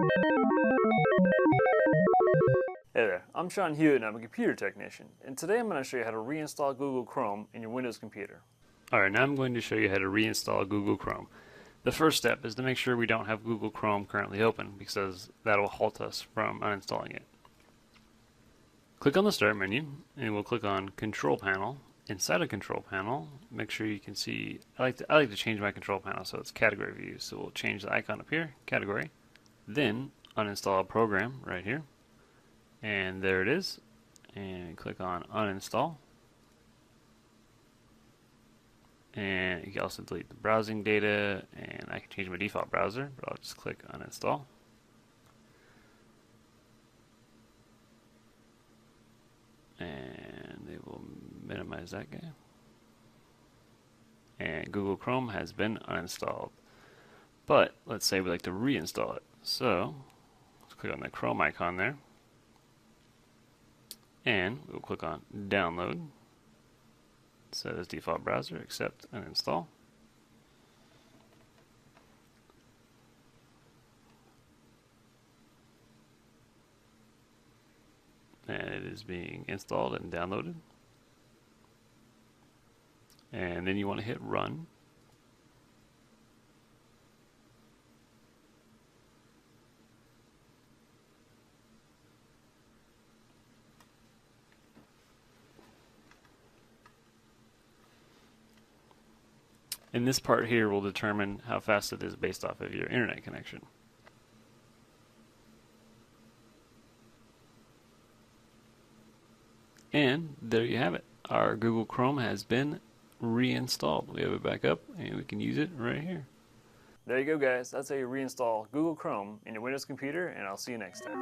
Hey there, I'm Sean Hewitt and I'm a computer technician, and today I'm going to show you how to reinstall Google Chrome in your Windows computer. Alright, now I'm going to show you how to reinstall Google Chrome. The first step is to make sure we don't have Google Chrome currently open, because that will halt us from uninstalling it. Click on the Start menu, and we'll click on Control Panel. Inside of Control Panel, make sure you can see, I like to change my Control Panel so it's Category View, so we'll change the icon up here, Category, then Uninstall a Program right here. And there it is, and click on Uninstall. And you can also delete the browsing data, and I can change my default browser, but I'll just click Uninstall. And it will minimize that guy. And Google Chrome has been uninstalled. But let's say we'd like to reinstall it. So let's click on the Chrome icon there. And we'll click on Download. Set as default browser, accept and install. And it is being installed and downloaded. And then you want to hit Run. And this part here will determine how fast it is based off of your internet connection. And there you have it. Our Google Chrome has been reinstalled. We have it back up and we can use it right here. There you go, guys. That's how you reinstall Google Chrome in your Windows computer, and I'll see you next time.